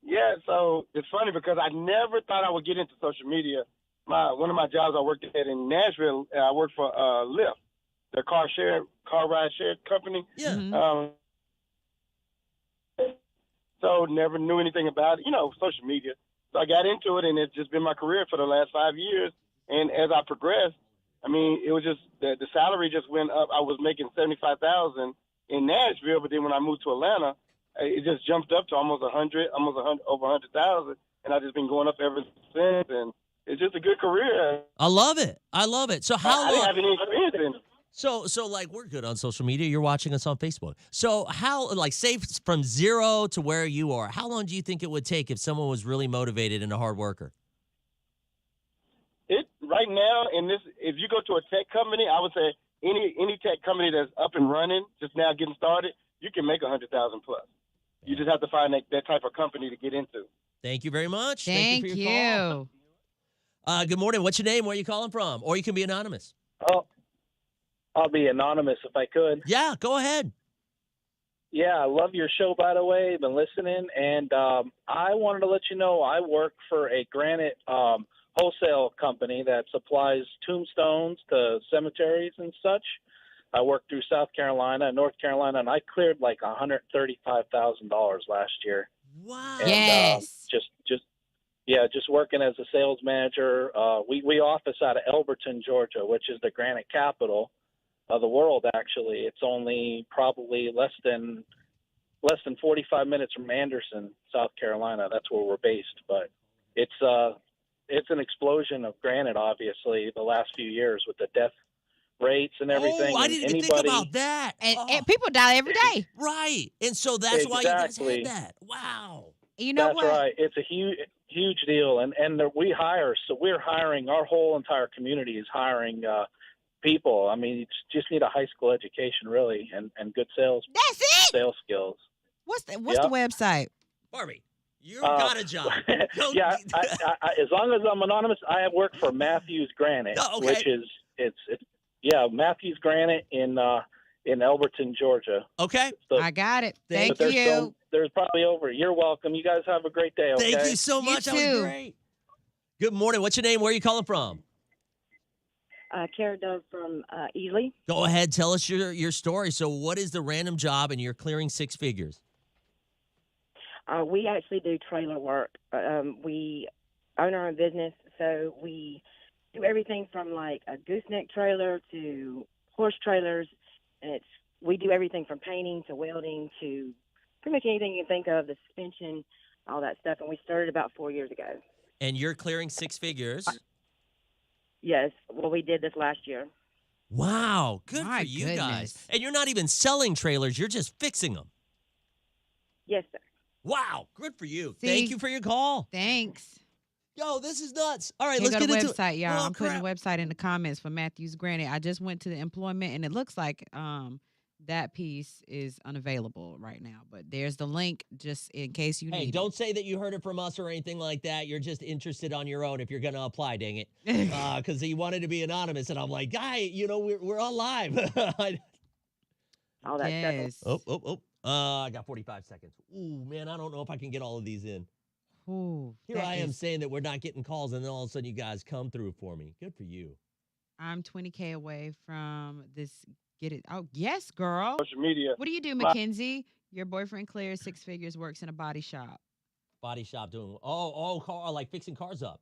Yeah, so it's funny because I never thought I would get into social media. One of my jobs I worked at in Nashville, I worked for Lyft, their car ride share company. Yeah. So never knew anything about it, social media. So I got into it, and it's just been my career for the last 5 years. And as I progressed, I mean, it was just the salary just went up. I was making $75,000 in Nashville, but then when I moved to Atlanta, it just jumped up to almost over 100,000, and I've just been going up ever since. And it's just a good career. I love it. So how I didn't long? have any experience in it. So like we're good on social media. You're watching us on Facebook. So how, like, say from 0 to where you are, how long do you think it would take if someone was really motivated and a hard worker? It right now in this, if you go to a tech company, I would say any tech company that's up and running, just now getting started, you can make 100,000 plus. You just have to find that type of company to get into. Thank you very much. Thank you for your call. Good morning. What's your name? Where are you calling from? Or you can be anonymous. Oh, I'll be anonymous if I could. Yeah, go ahead. Yeah, I love your show, by the way. I've been listening, and I wanted to let you know I work for a granite wholesale company that supplies tombstones to cemeteries and such. I worked through South Carolina and North Carolina, and I cleared like $135,000 last year. Wow. And, Yes. just working as a sales manager. We office out of Elberton, Georgia, which is the granite capital of the world. Actually, it's only probably less than 45 minutes from Anderson, South Carolina. That's where we're based. But it's an explosion of granite, obviously, the last few years with the death rates and everything. Oh, I didn't even think about that. And people die every day. Right. And so that's why you guys Exactly. had that. Wow. You know That's what? right. It's a huge deal, and we hire. So we're hiring. Our whole entire community is hiring people. I mean, you just need a high school education, really, and good sales skills. What's the website? Barbie, you got a job. Yeah, I, as long as I'm anonymous, I have worked for Matthews Granite, Oh, okay. which is Matthews Granite in Elberton, Georgia. Okay. So, I got it. but Thank there's you. There's probably over. You're welcome. You guys have a great day. Okay. Thank you so much. That was too. great. Good morning. What's your name? Where are you calling from? Kara Dove from Ely. Go ahead. Tell us your story. So what is the random job and you're clearing six figures? We actually do trailer work. We own our own business, so we do everything from like a gooseneck trailer to horse trailers, and we do everything from painting to welding to pretty much anything you can think of, the suspension, all that stuff. And we started about 4 years ago. And you're clearing six figures? Yes, well, we did this last year. Wow. Good My for you goodness. guys. And you're not even selling trailers. You're just fixing them. Yes, sir. Wow. Good for you. See? Thank you for your call. Thanks. Yo, this is nuts. All right, Okay, let's go get to into website, y'all. Oh, I'm putting crap. the website in the comments for Matthews Granite. I just went to the employment, and it looks like that piece is unavailable right now. But there's the link just in case you Hey, need don't say that you heard it from us or anything like that. You're just interested on your own if you're going to apply, dang it. it. Because he wanted to be anonymous, and I'm like, guy, we're on live. All that stuff. Yes. I got 45 seconds. Ooh, man, I don't know if I can get all of these in. Ooh, Here that I am is- saying that we're not getting calls, and then all of a sudden you guys come through for me. Good for you. I'm 20K away from this. Get it? Oh, yes, girl. Social media. What do you do, Mackenzie? Your boyfriend clears six figures, works in a body shop. Body shop doing, car, like fixing cars up.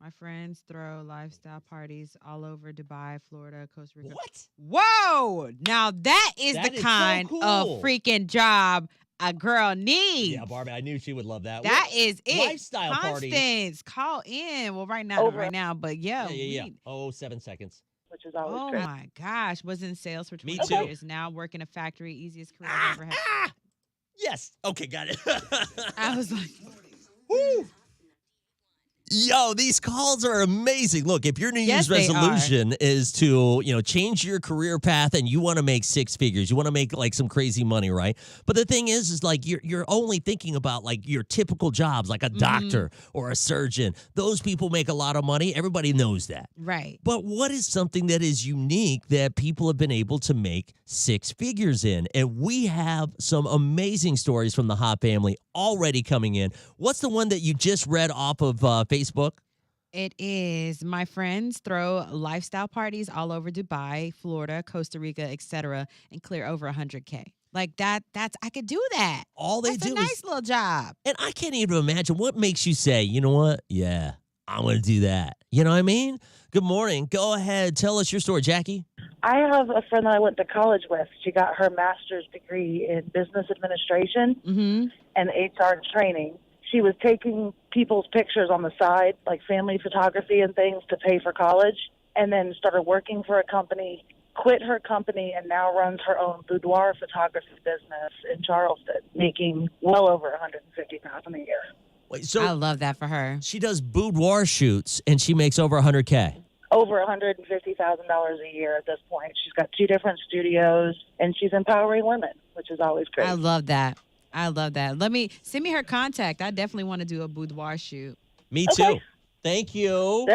My friends throw lifestyle parties all over Dubai, Florida, Costa Rica. What? Whoa! Now that is That the is so kind cool. of freaking job a girl needs. Yeah, Barbie, I knew she would love that. That What- is it. Lifestyle parties. Constance, call in. Well, right now, not right now, but yeah. Yeah. Oh, 7 seconds. Which is always Oh great. my gosh, was in sales for 20 Me too. years. Now work in a factory, easiest career I've ever had. Yes. Okay, got it. I was like, Woo. Yo, these calls are amazing. Look, if your New Yes, Year's they resolution is to, change your career path and you want to make six figures, you want to make like some crazy money, right? But the thing is like you're only thinking about like your typical jobs, like a doctor or a surgeon. Those people make a lot of money. Everybody knows that. right. But what is something that is unique that people have been able to make six figures in? And we have some amazing stories from the Hot family already coming in. What's the one that you just read off of Facebook? It is my friends throw lifestyle parties all over Dubai, Florida, Costa Rica, etc., and clear over 100K. Like that's I could do that. All they That's do a nice is, little job. and I can't even imagine what makes you say, you know what? Yeah, I'm going to do that. You know what I mean? Good morning. Go ahead. Tell us your story, Jackie. I have a friend that I went to college with. She got her master's degree in business administration Mm-hmm. and HR training. She was taking people's pictures on the side, like family photography and things, to pay for college, and then started working for a company, quit her company, and now runs her own boudoir photography business in Charleston, making well over $150,000 a year. Wait, I so love that for her. she does boudoir shoots and she makes over 100K. Over $150,000 a year at this point. She's got 2 different studios, and she's empowering women, which is always great. I love that. I love that. Send me her contact. I definitely want to do a boudoir shoot. Me Okay. too. Thank you.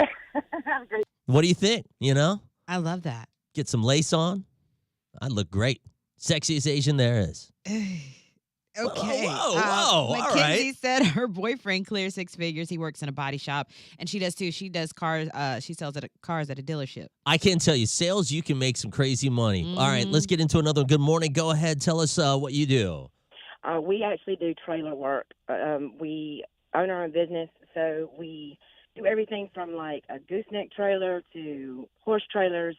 Have a great What do you think? I love that. Get some lace on. I look great. Sexiest Asian there is. Okay. Whoa, all Mackenzie right. said her boyfriend clears six figures. He works in a body shop, and she does too. She does cars. She sells cars at a dealership. I can tell you, sales, you can make some crazy money. All right, Mhm. let's get into another one. Good morning. Go ahead. Tell us what you do. We actually do trailer work. We own our own business, so we do everything from like a gooseneck trailer to horse trailers,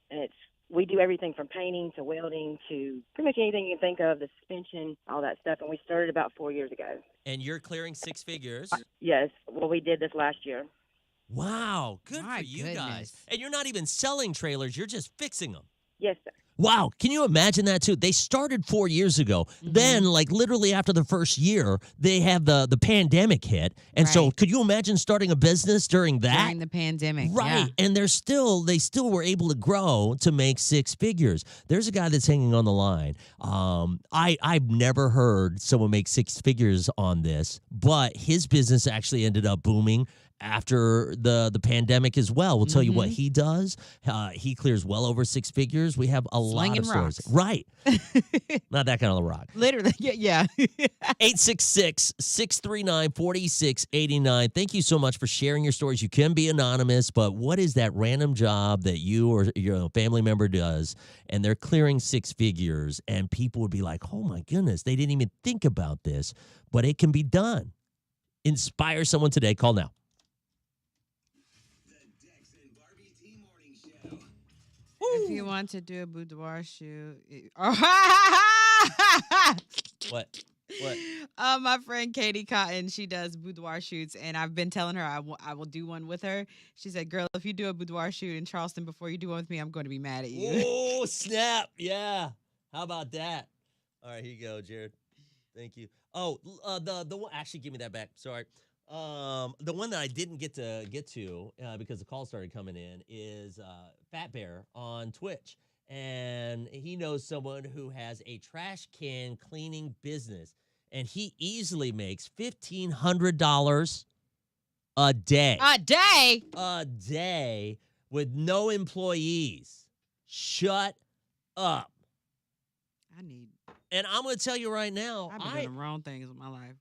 and we do everything from painting to welding to pretty much anything you can think of, the suspension, all that stuff. And we started about 4 years ago. And you're clearing six figures. Yes, well, we did this last year. Wow, good My for you guys. goodness. And you're not even selling trailers, you're just fixing them. Yes, sir. Wow, can you imagine that too? They started 4 years ago. Then, like literally after the first year, they have the pandemic hit. And so Right. could you imagine starting a business during that? During the pandemic. Right. Yeah. And they still were able to grow to make six figures. There's a guy that's hanging on the line. I've never heard someone make six figures on this, but his business actually ended up booming after the pandemic as well. We'll tell you what Mhm. he does. He clears well over six figures. We have a lot Slinging of stories. rocks. Right. Not that kind of rock. Literally, yeah. 866-639-4689. Thank you so much for sharing your stories. You can be anonymous, but what is that random job that you or your family member does, and they're clearing six figures, and people would be like, oh my goodness, they didn't even think about this, but it can be done. Inspire someone today. Call now. If you want to do a boudoir shoot, What? What? My friend Katie Cotton, she does boudoir shoots, and I've been telling her I will do one with her. She said, "Girl, if you do a boudoir shoot in Charleston before you do one with me, I'm going to be mad at you." Oh, snap. Yeah. How about that? All right, here you go, Jared. Thank you. Oh, the one, actually, give me that back. Sorry. The one that I didn't get to because the call started coming in is Fat Bear on Twitch. And he knows someone who has a trash can cleaning business, and he easily makes $1,500 a day. A day? A day with no employees. Shut up. And I'm going to tell you right now, I've been doing the wrong things with my life.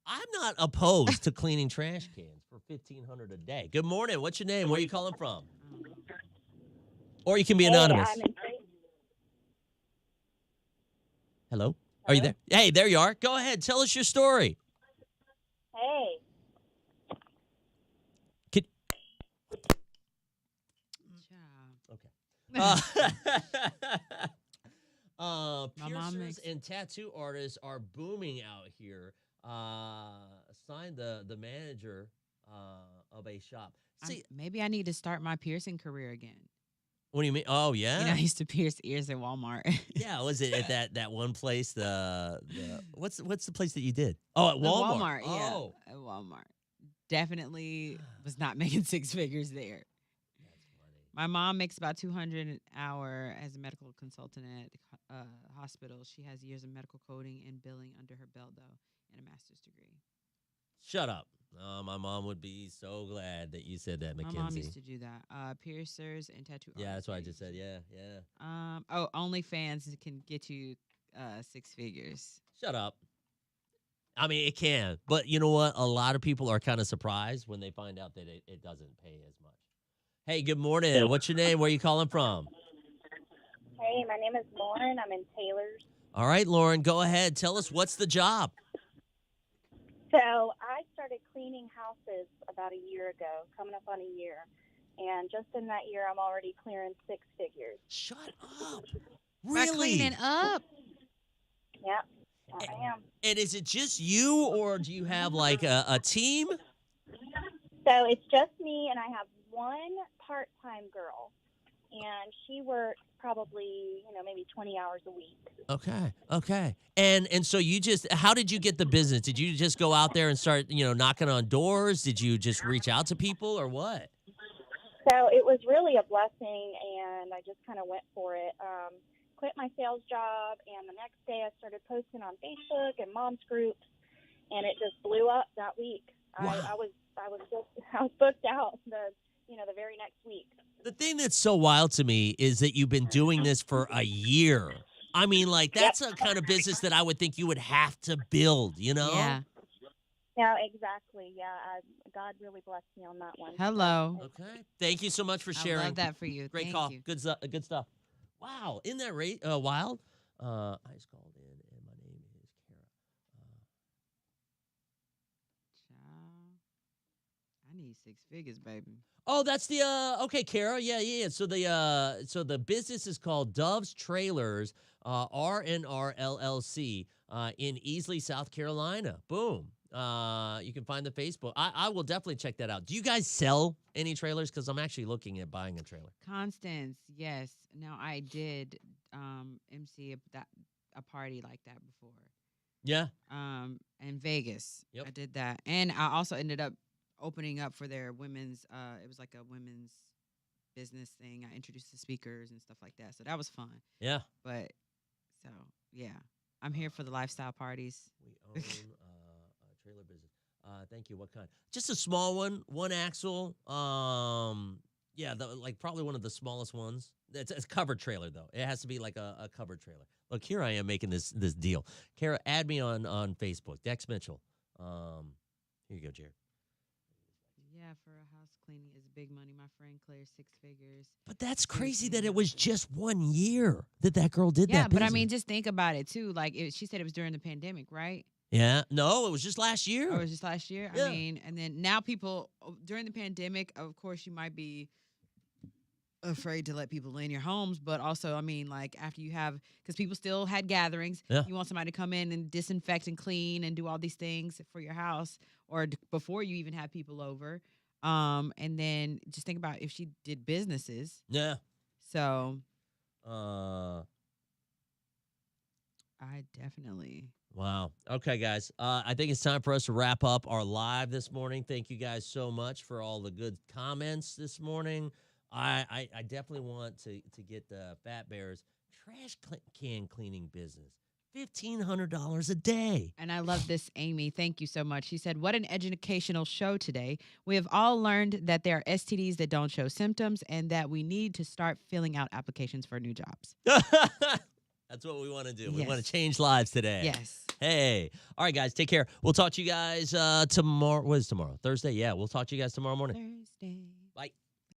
I'm not opposed to cleaning trash cans for $1,500 a day. Good morning. What's your name? Where are you calling from? Or you can be anonymous. Hello? Are you there? Hey, there you are. Go ahead. Tell us your story. Hey. Piercers and tattoo artists are booming out here. Signed the manager of a shop. See, maybe I need to start my piercing career again. What do you mean? Oh, yeah. You know, I used to pierce ears at Walmart. Yeah, was it at that one place? The what's the place that you did? Oh, at Walmart. Yeah, at Walmart. Definitely was not making six figures there. My mom makes about $200 an hour as a medical consultant at hospital. She has years of medical coding and billing under her belt, though, and a master's degree. Shut up. Oh, my mom would be so glad that you said that, Mackenzie. My mom used to do that. Piercers and tattoo artists. Yeah, that's what I just said. Yeah, yeah. OnlyFans can get you six figures. Shut up. I mean, it can. But you know what? A lot of people are kind of surprised when they find out that it doesn't pay as much. Hey, good morning. What's your name? Where are you calling from? Hey, my name is Lauren. I'm in Taylor's. All right, Lauren, go ahead. Tell us, what's the job? So I started cleaning houses about a year ago, coming up on a year. And just in that year, I'm already clearing six figures. Shut up. By Really? cleaning up? Yep, I am. And is it just you, or do you have like a team? So it's just me, and I have one part-time girl. And she works probably, maybe 20 hours a week. Okay. And so how did you get the business? Did you just go out there and start, knocking on doors? Did you just reach out to people or what? So it was really a blessing, and I just kind of went for it. Quit my sales job, and the next day I started posting on Facebook and moms groups, and it just blew up that week. Wow. I was booked out the very next week. The thing that's so wild to me is that you've been doing this for a year. I mean, like, that's a kind of business that I would think you would have to build, Yeah. Yeah, exactly. Yeah, God really blessed me on that one. Hello. Okay. Thank you so much for sharing. I love that for you. Great Thank call. you. Good stuff. Wow. Isn't that wild? I just called in, and my name is Kara. I need six figures, baby. Oh, that's the okay, Kara. Yeah. So the business is called Dove's Trailers, R&R LLC, in Easley, South Carolina. Boom. You can find the Facebook. I will definitely check that out. Do you guys sell any trailers? Because I'm actually looking at buying a trailer. Constance, yes. Now I did MC a party like that before. Yeah. In Vegas. Yep. I did that, and I also ended up opening up for their women's. It was like a women's business thing. I introduced the speakers and stuff like that, so that was fun. Yeah. But yeah, I'm here for the lifestyle parties. We own a trailer business. Thank you. What kind? Just a small one, one axle. Yeah, like probably one of the smallest ones. It's a covered trailer though. It has to be like a covered trailer. Look, here I am making this deal. Kara, add me on Facebook. Dex Mitchell. Here you go, Jared. Yeah, for a house cleaning is big money. My friend clears 6 figures. But that's crazy that it was just 1 year that girl did that. Yeah, but I business. mean, just think about it too. Like she said, it was during the pandemic, right? Yeah, no, it was just last year. Or it was just last year. Yeah. I mean, and then now people during the pandemic, of course, you might be afraid to let people in your homes, but also, I mean, like after you have, because people still had gatherings, Yeah. you want somebody to come in and disinfect and clean and do all these things for your house, or before you even have people over. And then just think about if she did businesses. Yeah. So Uh. I definitely. Wow. Okay, guys. I think it's time for us to wrap up our live this morning. Thank you guys so much for all the good comments this morning. I definitely want to get the Fat Bears trash can cleaning business. $1,500 a day. And I love this, Amy. Thank you so much. She said, what an educational show today. We have all learned that there are STDs that don't show symptoms and that we need to start filling out applications for new jobs. That's what we want to do. We Yes. want to change lives today. Yes. Hey. All right, guys. Take care. We'll talk to you guys tomorrow. What is tomorrow? Thursday? Yeah, we'll talk to you guys tomorrow morning. Thursday. Bye.